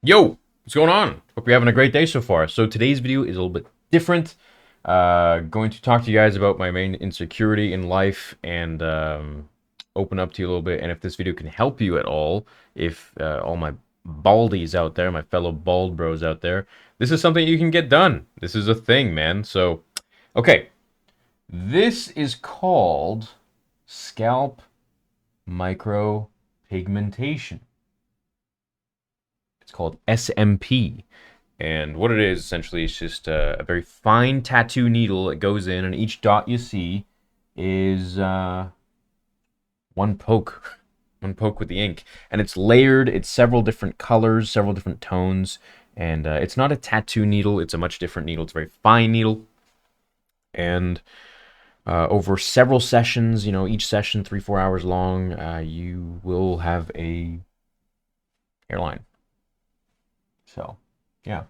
Yo, what's going on? Hope you're having a great day so far. So today's video is a little bit different. Going to talk to you guys about my main insecurity in life and open up to you a little bit. And if this video can help you at all, if all my baldies out there, my fellow bald bros out there, this is something you can get done. This is a thing, man. So, okay, this is called scalp micropigmentation. It's called SMP. And what it is essentially is just a very fine tattoo needle that goes in, and each dot you see is one poke, one poke with the ink, and it's layered. It's several different colors, several different tones, and it's not a tattoo needle. It's a much different needle. It's a very fine needle, and over several sessions, each session 3-4 hours long, you will have a hairline. So, yeah.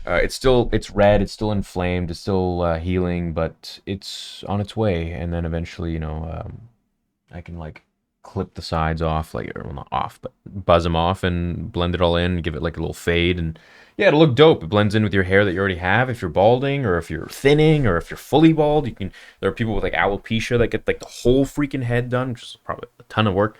It's red, it's still inflamed, it's still healing, but it's on its way. And then eventually, I can like clip the sides off, like, or well, not off, but buzz them off and blend it all in, give it like a little fade. And yeah, it'll look dope. It blends in with your hair that you already have if you're balding, or if you're thinning, or if you're fully bald. There are people with like alopecia that get like the whole freaking head done, which is probably a ton of work.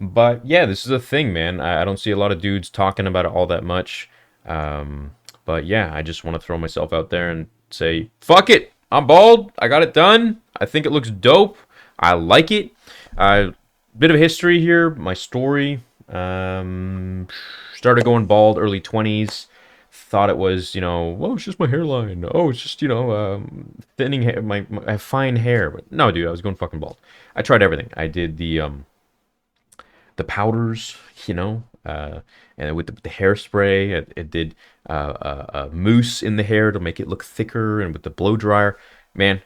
But yeah, this is a thing, man. I don't see a lot of dudes talking about it all that much. But yeah, I just want to throw myself out there and say, fuck it. I'm bald. I got it done. I think it looks dope. I like it. Bit of history here. My story. Started going bald early 20s. Thought it was, well, it's just my hairline. Oh, it's just, thinning hair. I have fine hair. But no, dude, I was going fucking bald. I tried everything. I did the powders, and with the hairspray, it did mousse in the hair to make it look thicker, and with the blow dryer, man,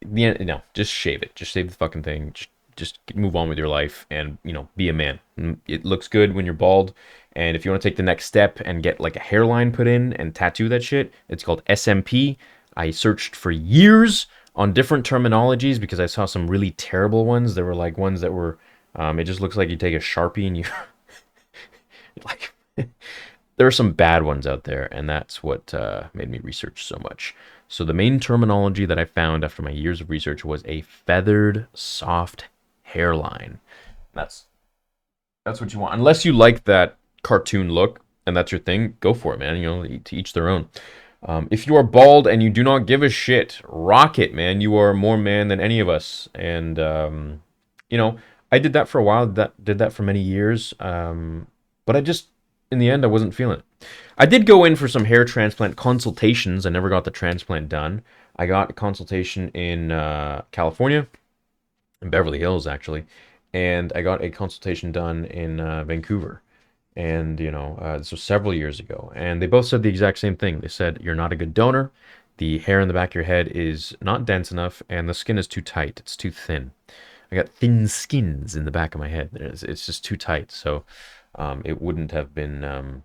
no, just shave it, just shave the fucking thing, just move on with your life, and be a man. It looks good when you're bald, and if you want to take the next step and get like a hairline put in and tattoo that shit, it's called SMP. I searched for years on different terminologies because I saw some really terrible ones. There were like ones that were it just looks like you take a Sharpie and you like there are some bad ones out there, and that's what made me research so much. So the main terminology that I found after my years of research was a feathered soft hairline. That's that's what you want. Unless you like that cartoon look and that's your thing, go for it, man. To each their own. If you are bald and you do not give a shit, rock it, man. You are more man than any of us. And I did that for a while. Did that for many years. But in the end, I wasn't feeling it. I did go in for some hair transplant consultations. I never got the transplant done. I got a consultation in California, in Beverly Hills, actually, and I got a consultation done in Vancouver. And, this was several years ago. And they both said the exact same thing. They said, you're not a good donor. The hair in the back of your head is not dense enough, and the skin is too tight. It's too thin. I got thin skins in the back of my head. It's just too tight. So it wouldn't have been,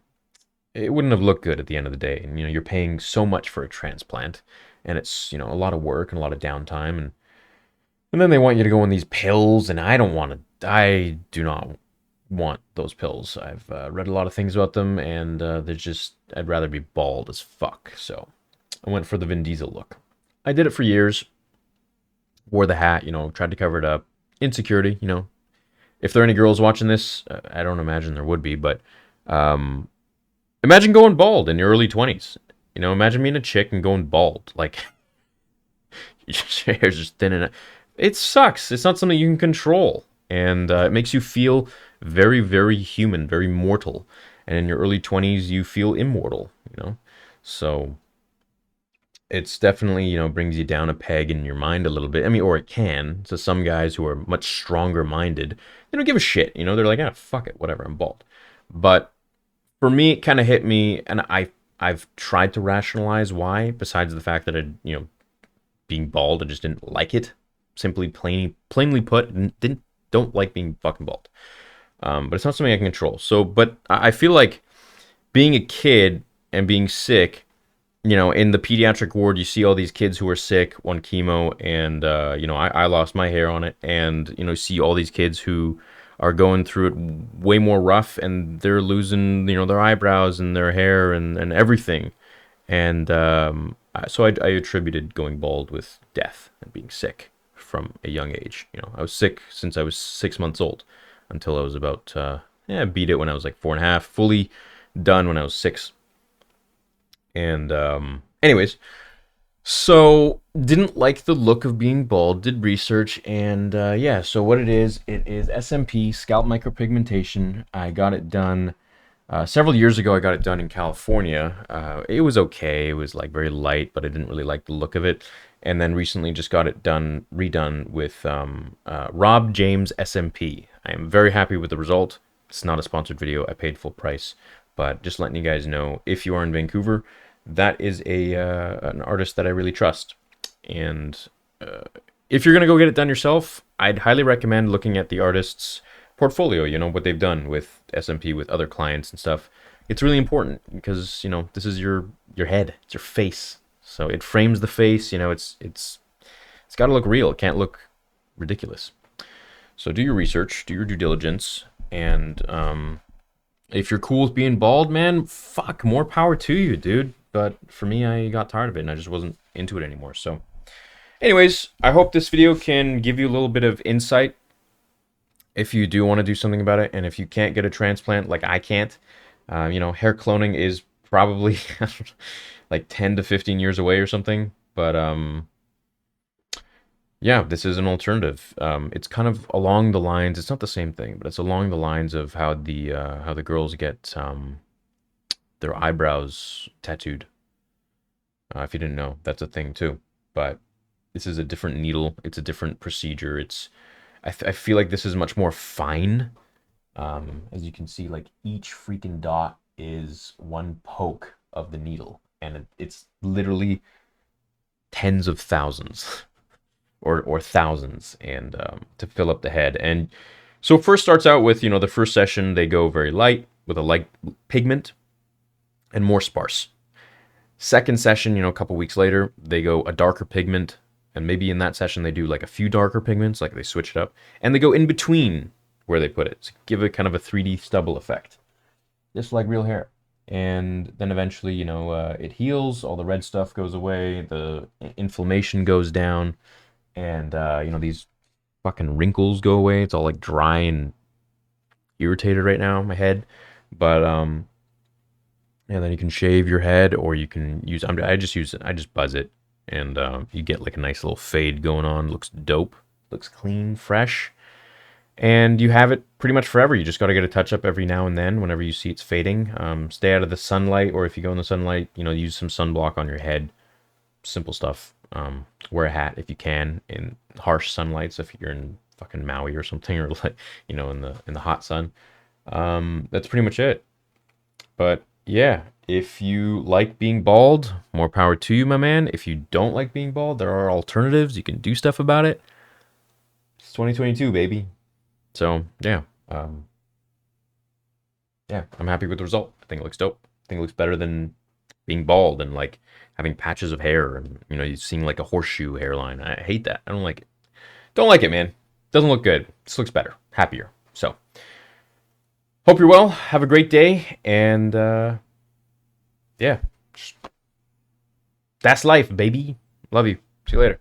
it wouldn't have looked good at the end of the day. And, you're paying so much for a transplant, and it's, a lot of work and a lot of downtime. And then they want you to go on these pills, and I do not want those pills. I've read a lot of things about them, and I'd rather be bald as fuck. So I went for the Vin Diesel look. I did it for years, wore the hat, tried to cover it up. Insecurity, If there are any girls watching this, I don't imagine there would be, but imagine going bald in your early 20s. Imagine being a chick and going bald. Like, your hair's just thin and it sucks. It's not something you can control. And it makes you feel very, very human, very mortal. And in your early 20s, you feel immortal. So it's definitely, brings you down a peg in your mind a little bit. I mean, or it can. So some guys who are much stronger minded, they don't give a shit. They're like, fuck it, whatever, I'm bald. But for me, it kind of hit me, and I've tried to rationalize why, besides the fact that being bald, I just didn't like it. Simply plainly put, don't like being fucking bald. But it's not something I can control. So, but I feel like being a kid and being sick, in the pediatric ward, you see all these kids who are sick on chemo, and I lost my hair on it, and see all these kids who are going through it way more rough, and they're losing, their eyebrows and their hair and everything. And so I attributed going bald with death and being sick from a young age. I was sick since I was 6 months old until I was about, beat it when I was like 4.5, fully done when I was 6. And anyways, so didn't like the look of being bald, did research, and so what it is SMP, scalp micropigmentation. I got it done several years ago. I got it done in California. It was okay. It was like very light, but I didn't really like the look of it. And then recently just got it redone with Rob James SMP. I am very happy with the result. It's not a sponsored video. I paid full price, but just letting you guys know, if you are in Vancouver, that is an artist that I really trust. And if you're gonna go get it done yourself, I'd highly recommend looking at the artist's portfolio. What they've done with SMP, with other clients and stuff. It's really important because this is your head, it's your face, so it frames the face. It's got to look real. It can't look ridiculous. So do your research, do your due diligence, and if you're cool with being bald, man, fuck, more power to you, dude. But for me, I got tired of it and I just wasn't into it anymore. So anyways, I hope this video can give you a little bit of insight if you do want to do something about it. And if you can't get a transplant like I can't, hair cloning is probably like 10 to 15 years away or something. But yeah, this is an alternative. It's kind of along the lines, it's not the same thing, but it's along the lines of how the girls get their eyebrows tattooed. If you didn't know, that's a thing too. But this is a different needle. It's a different procedure. I feel like this is much more fine. As you can see, like each freaking dot is one poke of the needle, and it's literally tens of thousands or thousands, and to fill up the head. And so first starts out with, the first session, they go very light with a light pigment and more sparse. Second session, a couple weeks later, they go a darker pigment, and maybe in that session they do like a few darker pigments, like they switch it up, and they go in between where they put it to give it kind of a 3D stubble effect, just like real hair. And then eventually, it heals, all the red stuff goes away, the inflammation goes down, and these fucking wrinkles go away. It's all like dry and irritated right now, my head. But and then you can shave your head, or you can use, I just buzz it, and you get like a nice little fade going on. Looks dope, looks clean, fresh, and you have it pretty much forever. You just got to get a touch up every now and then whenever you see it's fading. Stay out of the sunlight, or if you go in the sunlight, use some sunblock on your head. Simple stuff. Wear a hat if you can in harsh sunlight, so if you're in fucking Maui or something, or like in the hot sun. That's pretty much it. But yeah, if you like being bald, more power to you, my man. If you don't like being bald, there are alternatives. You can do stuff about it. It's 2022, baby. So yeah, I'm happy with the result. I think it looks dope. I think it looks better than being bald and like having patches of hair and you seeing like a horseshoe hairline. I hate that. I don't like it. Don't like it, man. Doesn't look good. This looks better, happier. So hope you're well. Have a great day, and yeah, that's life, baby. Love you. See you later.